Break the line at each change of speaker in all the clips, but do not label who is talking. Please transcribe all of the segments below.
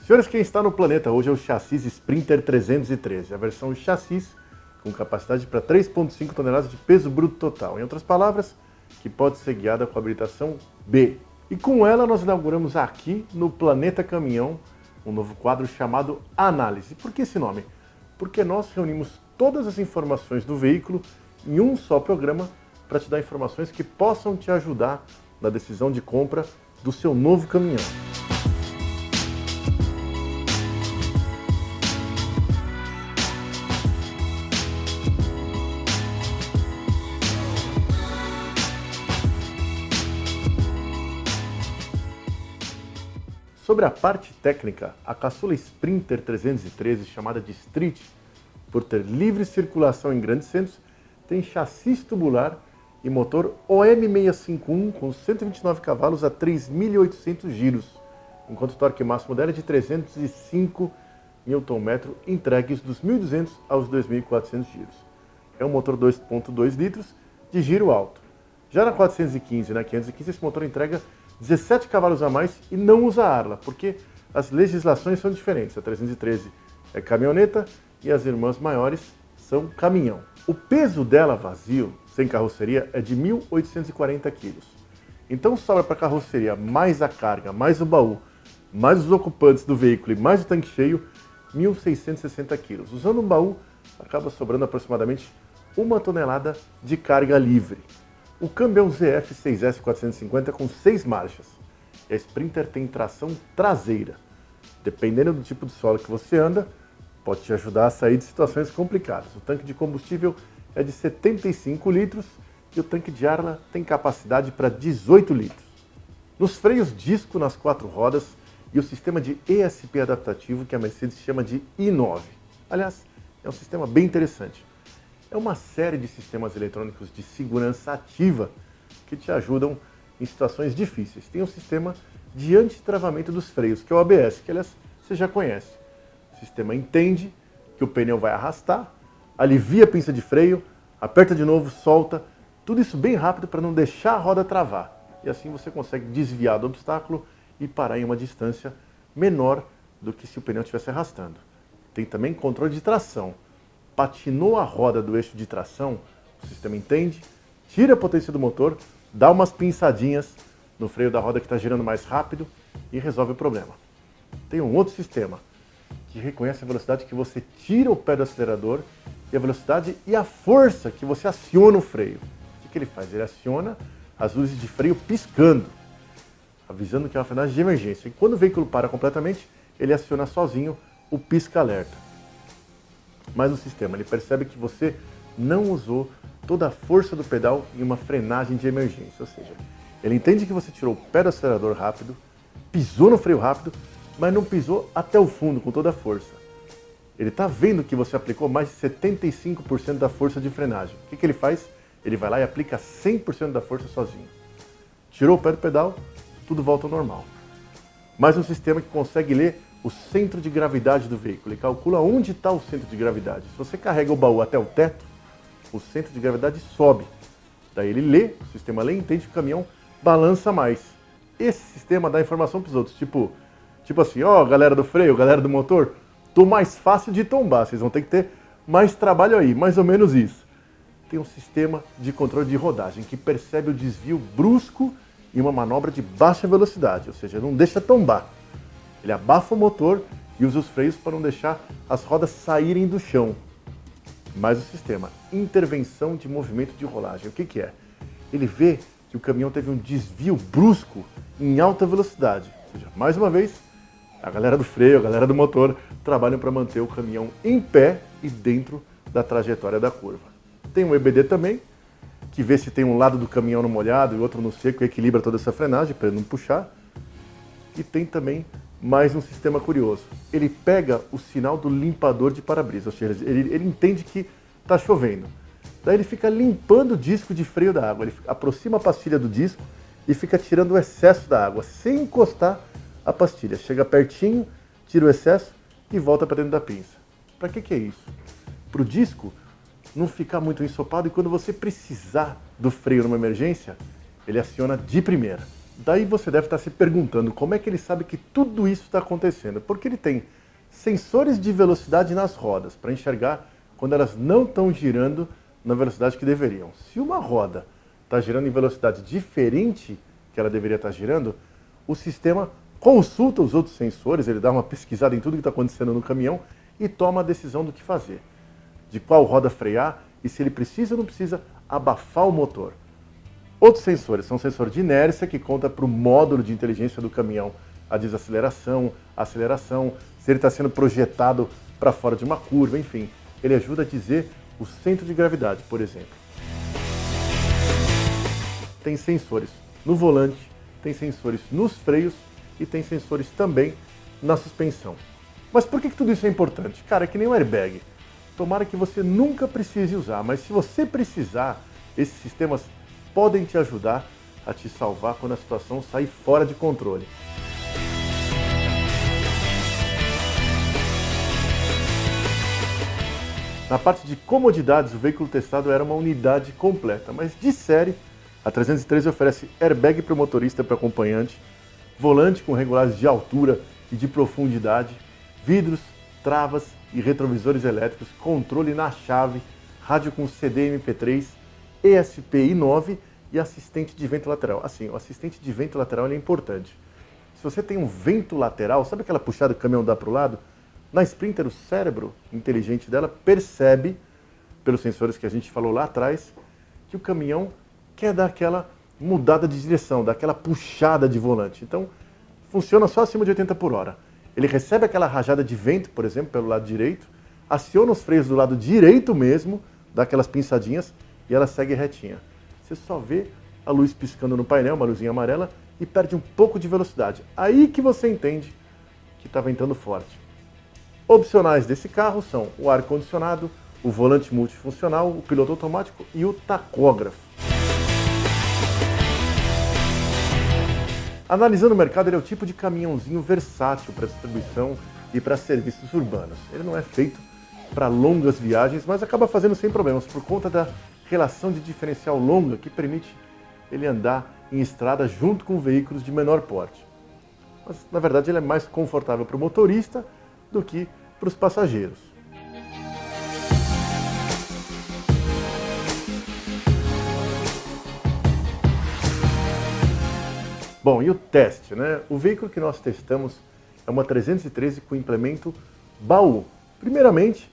Senhores, quem está no planeta hoje é o chassi Sprinter 313, a versão chassi com capacidade para 3,5 toneladas de peso bruto total. Em outras palavras, que pode ser guiada com habilitação B. E com ela nós inauguramos aqui no Planeta Caminhão um novo quadro chamado Análise. Por que esse nome? Porque nós reunimos todas as informações do veículo em um só programa para te dar informações que possam te ajudar na decisão de compra do seu novo caminhão. Sobre a parte técnica, a caçula Sprinter 313, chamada de Street, por ter livre circulação em grandes centros, tem chassi tubular e motor OM651 com 129 cavalos a 3.800 giros, enquanto o torque máximo dela é de 305 Nm entregues dos 1.200 aos 2.400 giros. É um motor 2.2 litros de giro alto. Já na 415 e na 515 esse motor entrega 17 cavalos a mais e não usa Arla, porque as legislações são diferentes. A 313 é caminhoneta e as irmãs maiores são caminhão. O peso dela vazio, sem carroceria, é de 1.840 kg. Então sobra para a carroceria mais a carga, mais o baú, mais os ocupantes do veículo e mais o tanque cheio, 1.660 kg. Usando um baú, acaba sobrando aproximadamente 1 tonelada de carga livre. O câmbio é um ZF 6S450 com 6 marchas. E a Sprinter tem tração traseira. Dependendo do tipo de solo que você anda, pode te ajudar a sair de situações complicadas. O tanque de combustível é de 75 litros e o tanque de Arla tem capacidade para 18 litros. Nos freios disco nas 4 rodas e o sistema de ESP adaptativo que a Mercedes chama de i9. Aliás, é um sistema bem interessante. É uma série de sistemas eletrônicos de segurança ativa que te ajudam em situações difíceis. Tem um sistema de antitravamento dos freios, que é o ABS, que aliás você já conhece. O sistema entende que o pneu vai arrastar, alivia a pinça de freio, aperta de novo, solta, tudo isso bem rápido para não deixar a roda travar. E assim você consegue desviar do obstáculo e parar em uma distância menor do que se o pneu estivesse arrastando. Tem também controle de tração. Patinou a roda do eixo de tração, o sistema entende, tira a potência do motor, dá umas pinçadinhas no freio da roda que está girando mais rápido e resolve o problema. Tem um outro sistema que reconhece a velocidade que você tira o pé do acelerador e a velocidade e a força que você aciona o freio. O que ele faz? Ele aciona as luzes de freio piscando, avisando que é uma frenagem de emergência. E quando o veículo para completamente, ele aciona sozinho o pisca-alerta. Mas o sistema, ele percebe que você não usou toda a força do pedal em uma frenagem de emergência. Ou seja, ele entende que você tirou o pé do acelerador rápido, pisou no freio rápido, mas não pisou até o fundo com toda a força. Ele está vendo que você aplicou mais de 75% da força de frenagem. O que ele faz? Ele vai lá e aplica 100% da força sozinho. Tirou o pé do pedal, tudo volta ao normal. Mais um sistema que consegue ler o centro de gravidade do veículo. Ele calcula onde está o centro de gravidade. Se você carrega o baú até o teto, o centro de gravidade sobe. Daí ele lê, o sistema lê e entende que o caminhão balança mais. Esse sistema dá informação para os outros, tipo assim, ó, galera do freio, galera do motor, tô mais fácil de tombar, vocês vão ter que ter mais trabalho aí, mais ou menos isso. Tem um sistema de controle de rodagem que percebe o desvio brusco em uma manobra de baixa velocidade, ou seja, não deixa tombar. Ele abafa o motor e usa os freios para não deixar as rodas saírem do chão. Mas o sistema, intervenção de movimento de rolagem, o que é? Ele vê que o caminhão teve um desvio brusco em alta velocidade. Ou seja, mais uma vez, a galera do freio, a galera do motor trabalham para manter o caminhão em pé e dentro da trajetória da curva. Tem um EBD também, que vê se tem um lado do caminhão no molhado e outro no seco e equilibra toda essa frenagem para ele não puxar. E tem também mais um sistema curioso. Ele pega o sinal do limpador de para-brisa, ou seja, ele entende que está chovendo. Daí ele fica limpando o disco de freio da água, ele aproxima a pastilha do disco e fica tirando o excesso da água, sem encostar a pastilha. Chega pertinho, tira o excesso e volta para dentro da pinça. Para que é isso? Para o disco não ficar muito ensopado e quando você precisar do freio numa emergência, ele aciona de primeira. Daí você deve estar se perguntando como é que ele sabe que tudo isso está acontecendo. Porque ele tem sensores de velocidade nas rodas para enxergar quando elas não estão girando na velocidade que deveriam. Se uma roda está girando em velocidade diferente que ela deveria estar girando, o sistema consulta os outros sensores, ele dá uma pesquisada em tudo que está acontecendo no caminhão e toma a decisão do que fazer, de qual roda frear e se ele precisa ou não precisa abafar o motor. Outros sensores são sensor de inércia, que conta para o módulo de inteligência do caminhão a desaceleração, a aceleração, se ele está sendo projetado para fora de uma curva, enfim. Ele ajuda a dizer o centro de gravidade, por exemplo. Tem sensores no volante, tem sensores nos freios e tem sensores também na suspensão. Mas por que tudo isso é importante? Cara, é que nem um airbag. Tomara que você nunca precise usar, mas se você precisar, esses sistemas podem te ajudar a te salvar quando a situação sair fora de controle. Na parte de comodidades, o veículo testado era uma unidade completa, mas de série, a 313 oferece airbag para o motorista e para o acompanhante, volante com regulares de altura e de profundidade, vidros, travas e retrovisores elétricos, controle na chave, rádio com CD MP3, ESP i9 e assistente de vento lateral. Assim, o assistente de vento lateral é importante. Se você tem um vento lateral, sabe aquela puxada que o caminhão dá para o lado? Na Sprinter, o cérebro inteligente dela percebe, pelos sensores que a gente falou lá atrás, que o caminhão quer dar aquela mudada de direção, dar aquela puxada de volante. Então, funciona só acima de 80 por hora. Ele recebe aquela rajada de vento, por exemplo, pelo lado direito, aciona os freios do lado direito mesmo, dá aquelas pinçadinhas e ela segue retinha. Você só vê a luz piscando no painel, uma luzinha amarela, e perde um pouco de velocidade. Aí que você entende que está ventando forte. Opcionais desse carro são o ar-condicionado, o volante multifuncional, o piloto automático e o tacógrafo. Analisando o mercado, ele é o tipo de caminhãozinho versátil para distribuição e para serviços urbanos. Ele não é feito para longas viagens, mas acaba fazendo sem problemas por conta da relação de diferencial longa que permite ele andar em estrada junto com veículos de menor porte. Mas, na verdade, ele é mais confortável para o motorista do que para os passageiros. Bom, e o teste, né? O veículo que nós testamos é uma 313 com implemento baú. Primeiramente,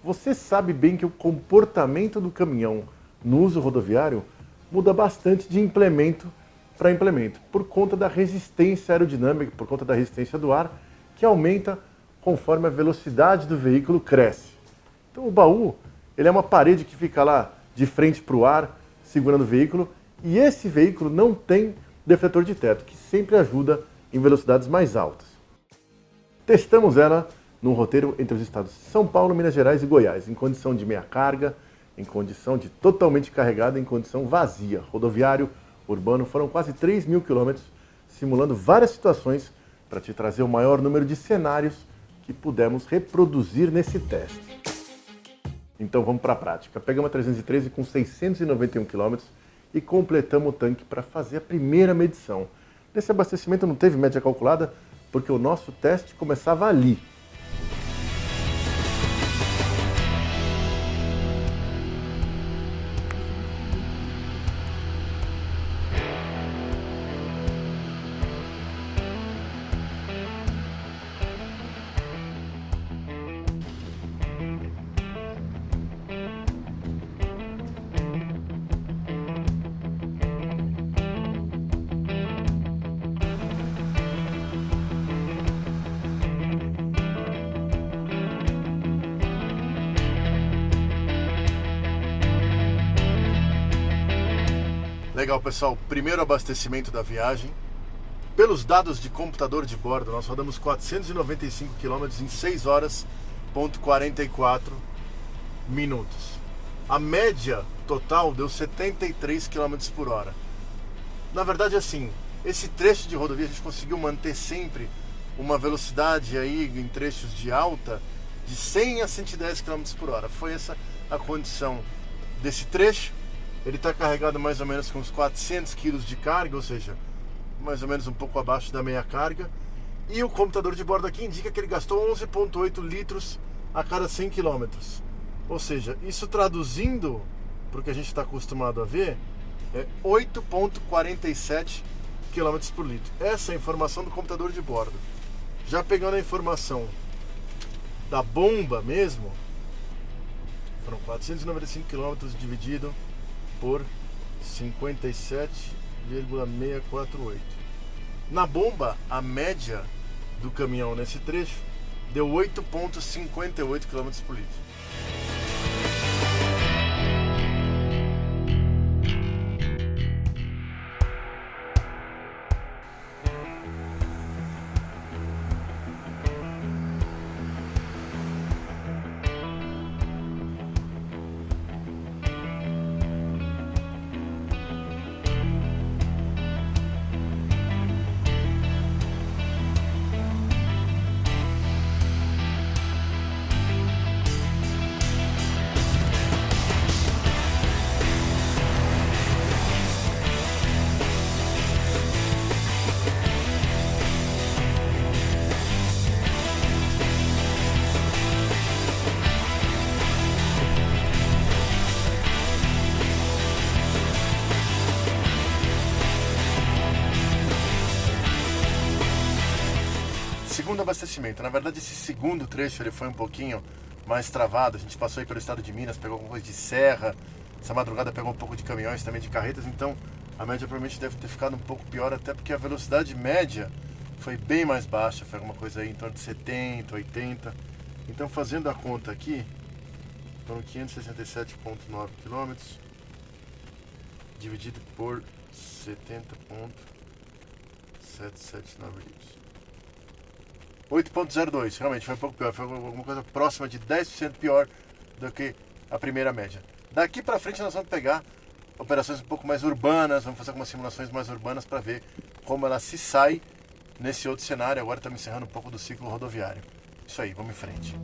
você sabe bem que o comportamento do caminhão no uso rodoviário muda bastante de implemento para implemento, por conta da resistência aerodinâmica, por conta da resistência do ar, que aumenta conforme a velocidade do veículo cresce. Então o baú, ele é uma parede que fica lá de frente para o ar, segurando o veículo, e esse veículo não tem defletor de teto, que sempre ajuda em velocidades mais altas. Testamos ela num roteiro entre os estados de São Paulo, Minas Gerais e Goiás, em condição de meia carga, em condição de totalmente carregada, em condição vazia. Rodoviário, urbano, foram quase 3.000 quilômetros, simulando várias situações para te trazer o maior número de cenários que pudemos reproduzir nesse teste. Então vamos para a prática. Pegamos a 313 com 691 quilômetros e completamos o tanque para fazer a primeira medição. Nesse abastecimento não teve média calculada, porque o nosso teste começava ali. Legal, pessoal, primeiro abastecimento da viagem. Pelos dados de computador de bordo, nós rodamos 495 km em 6 horas, 44 minutos. A média total deu 73 km por hora. Na verdade, assim, esse trecho de rodovia a gente conseguiu manter sempre uma velocidade aí em trechos de alta de 100 a 110 km por hora. Foi essa a condição desse trecho. Ele está carregado mais ou menos com uns 400 kg de carga, ou seja, mais ou menos um pouco abaixo da meia carga. E o computador de bordo aqui indica que ele gastou 11,8 litros a cada 100 km. Ou seja, isso traduzindo para o que a gente está acostumado a ver, é 8,47 km por litro. Essa é a informação do computador de bordo. Já pegando a informação da bomba mesmo, foram 495 km dividido por 57,648. Na bomba, a média do caminhão nesse trecho deu 8,58 km por litro. Segundo abastecimento, na verdade esse segundo trecho ele foi um pouquinho mais travado. A gente passou aí pelo estado de Minas, pegou alguma coisa de serra, essa madrugada pegou um pouco de caminhões, também de carretas, então a média provavelmente deve ter ficado um pouco pior, até porque a velocidade média foi bem mais baixa, foi alguma coisa aí em torno de 70, 80. Então fazendo a conta aqui, foram 567,9 km dividido por 70,779 litros. 8,02, realmente foi um pouco pior, foi alguma coisa próxima de 10% pior do que a primeira média. Daqui para frente nós vamos pegar operações um pouco mais urbanas, vamos fazer algumas simulações mais urbanas para ver como ela se sai nesse outro cenário. Agora estamos encerrando um pouco do ciclo rodoviário. Isso aí, vamos em frente.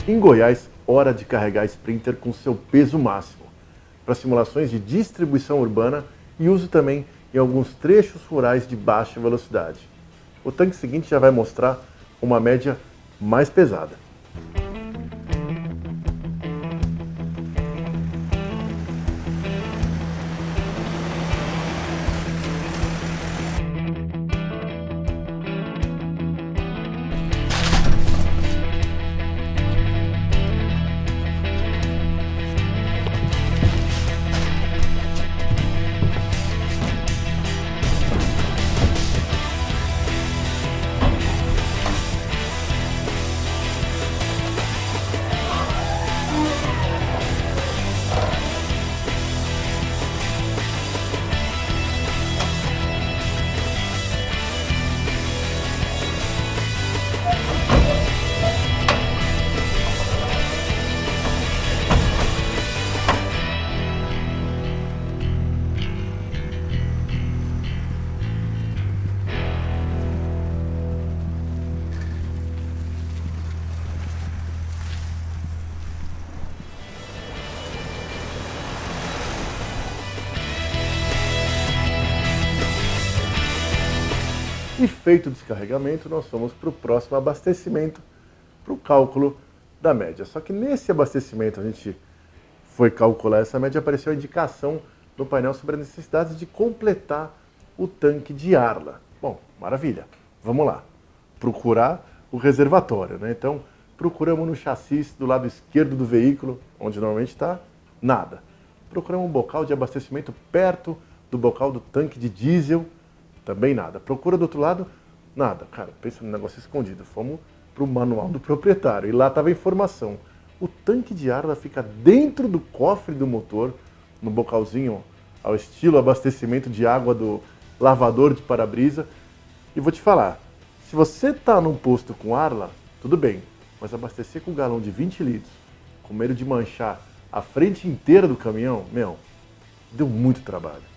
Em Goiás, hora de carregar Sprinter com seu peso máximo, para simulações de distribuição urbana e uso também em alguns trechos rurais de baixa velocidade. O tanque seguinte já vai mostrar uma média mais pesada. E feito o descarregamento, nós vamos para o próximo abastecimento, para o cálculo da média. Só que nesse abastecimento a gente foi calcular essa média, apareceu a indicação no painel sobre a necessidade de completar o tanque de Arla. Bom, maravilha, vamos lá. Procurar o reservatório, né? Então, procuramos no chassi do lado esquerdo do veículo, onde normalmente está, nada. Procuramos um bocal de abastecimento perto do bocal do tanque de diesel, também nada. Procura do outro lado, nada. Cara, pensa no negócio escondido. Fomos para o manual do proprietário e lá estava a informação. O tanque de Arla fica dentro do cofre do motor, no bocalzinho ao estilo abastecimento de água do lavador de para-brisa. E vou te falar, se você está num posto com Arla, tudo bem, mas abastecer com um galão de 20 litros, com medo de manchar a frente inteira do caminhão, meu, deu muito trabalho.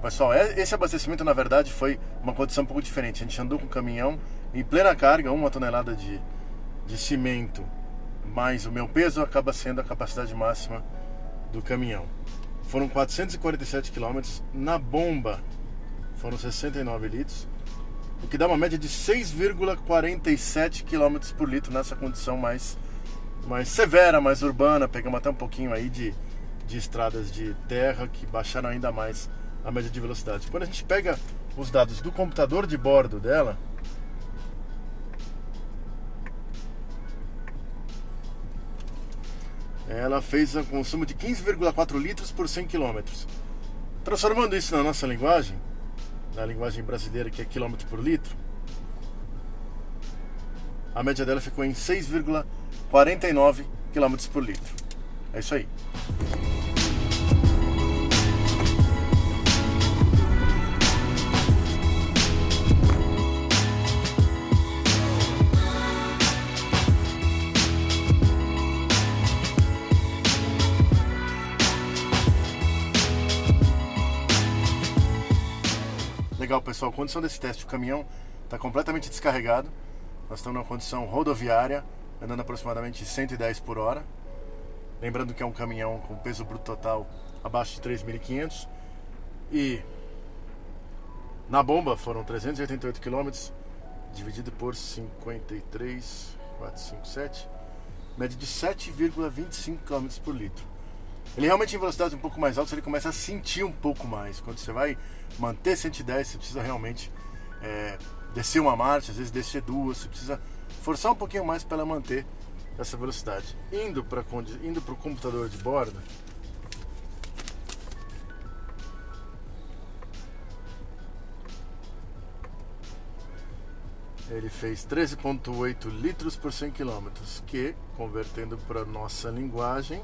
pessoal, esse abastecimento na verdade foi uma condição um pouco diferente. A gente andou com o caminhão em plena carga, 1 tonelada de cimento, mais o meu peso acaba sendo a capacidade máxima do caminhão. Foram 447 km, na bomba foram 69 litros, o que dá uma média de 6,47 km por litro nessa condição mais severa, mais urbana. Pegamos até um pouquinho aí de estradas de terra que baixaram ainda mais a média de velocidade. Quando a gente pega os dados do computador de bordo dela, ela fez um consumo de 15,4 litros por 100 km. Transformando isso na nossa linguagem, na linguagem brasileira, que é quilômetro por litro, a média dela ficou em 6,49 km por litro. É isso aí. Legal, pessoal, a condição desse teste, o caminhão está completamente descarregado. Nós estamos numa condição rodoviária, andando aproximadamente 110 por hora. Lembrando que é um caminhão com peso bruto total abaixo de 3.500. E na bomba foram 388 km, dividido por 53,457, média de 7,25 km por litro. Ele realmente em velocidades um pouco mais altas, ele começa a sentir um pouco mais. Quando você vai manter 110, você precisa realmente descer uma marcha, às vezes descer duas, você precisa forçar um pouquinho mais para ela manter essa velocidade. Indo para o computador de bordo, ele fez 13,8 litros por 100 km, que, convertendo para nossa linguagem,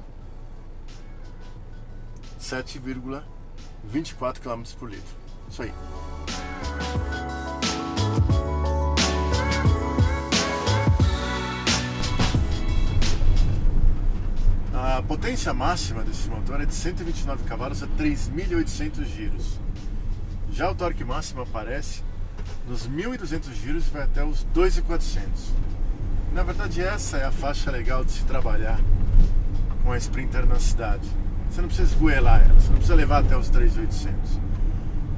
7,24 km por litro. Isso aí. A potência máxima desse motor é de 129 cavalos a 3.800 giros. Já o torque máximo aparece nos 1.200 giros e vai até os 2.400. Na verdade, essa é a faixa legal de se trabalhar com a Sprinter na cidade. Você não precisa esgoelar ela, você não precisa levar até os 3.800.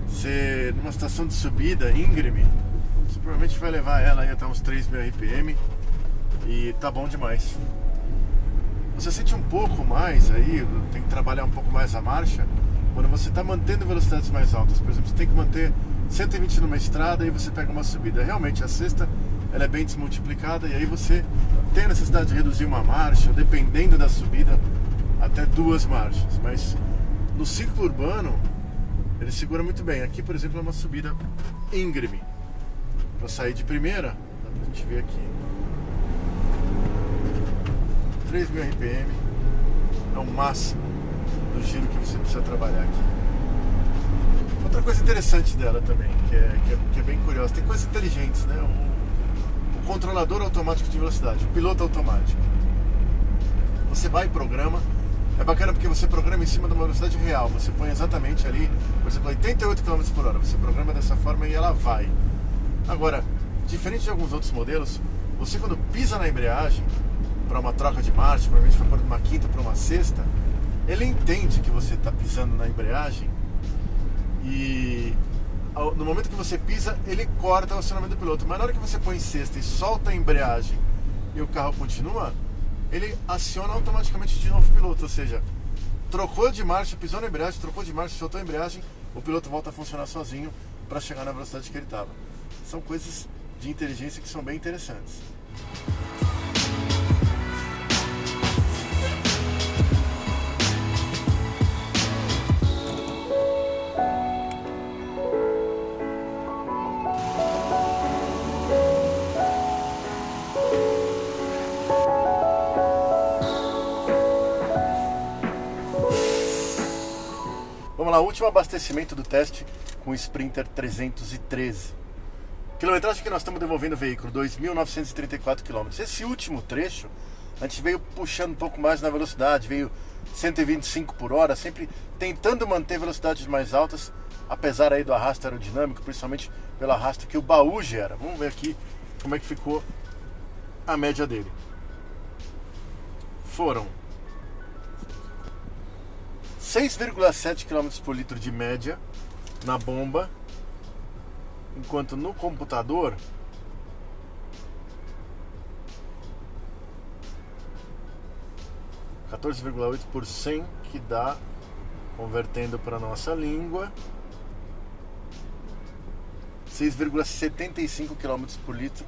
Você, numa estação de subida íngreme, você provavelmente vai levar ela aí até uns 3.000 RPM e tá bom demais. Você sente um pouco mais aí, tem que trabalhar um pouco mais a marcha, quando você está mantendo velocidades mais altas. Por exemplo, você tem que manter 120 numa estrada e você pega uma subida. Realmente a sexta ela é bem desmultiplicada e aí você tem a necessidade de reduzir uma marcha, dependendo da subida, até 2 marchas. Mas no ciclo urbano ele segura muito bem. Aqui, por exemplo, é uma subida íngreme. Para sair de primeira, dá pra gente ver aqui, 3.000 RPM é o máximo do giro que você precisa trabalhar aqui. Outra coisa interessante dela também, que é bem curiosa, tem coisas inteligentes, né? O controlador automático de velocidade, o piloto automático. Você vai e programa. É bacana porque você programa em cima de uma velocidade real. Você põe exatamente ali, por exemplo, 88 km por hora. Você programa dessa forma e ela vai. Agora, diferente de alguns outros modelos, você quando pisa na embreagem para uma troca de marcha, provavelmente para pôr de uma quinta para uma sexta, ele entende que você está pisando na embreagem e no momento que você pisa, ele corta o acionamento do piloto. Mas na hora que você põe em sexta e solta a embreagem e o carro continua, ele aciona automaticamente de novo o piloto. Ou seja, trocou de marcha, pisou na embreagem, trocou de marcha, soltou a embreagem, o piloto volta a funcionar sozinho para chegar na velocidade que ele estava. São coisas de inteligência que são bem interessantes. Vamos lá, último abastecimento do teste com o Sprinter 313. Quilometragem que nós estamos devolvendo o veículo, 2.934 km. Esse último trecho, a gente veio puxando um pouco mais na velocidade, veio 125 por hora, sempre tentando manter velocidades mais altas apesar aí do arrasto aerodinâmico, principalmente pelo arrasto que o baú gera. Vamos ver aqui como é que ficou a média dele. Foram 6,7 km por litro de média na bomba, enquanto no computador (14,8 por 100), que dá, convertendo para nossa língua, 6,75 km por litro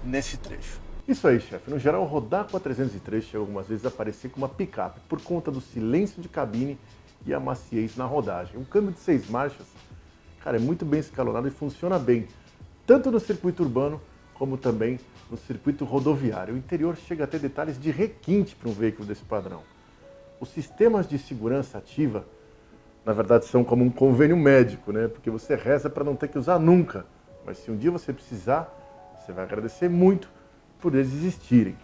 nesse trecho. Isso aí, chefe. No geral, rodar com a 303 chega algumas vezes a parecer com uma picape por conta do silêncio de cabine e a maciez na rodagem. Um câmbio de 6 marchas, cara, é muito bem escalonado e funciona bem, tanto no circuito urbano como também no circuito rodoviário. O interior chega a ter detalhes de requinte para um veículo desse padrão. Os sistemas de segurança ativa, na verdade, são como um convênio médico, né? Porque você reza para não ter que usar nunca. Mas se um dia você precisar, você vai agradecer muito por eles existirem.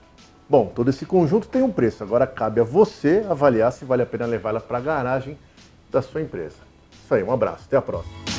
Bom, todo esse conjunto tem um preço. Agora cabe a você avaliar se vale a pena levá-la para a garagem da sua empresa. Isso aí, um abraço. Até a próxima.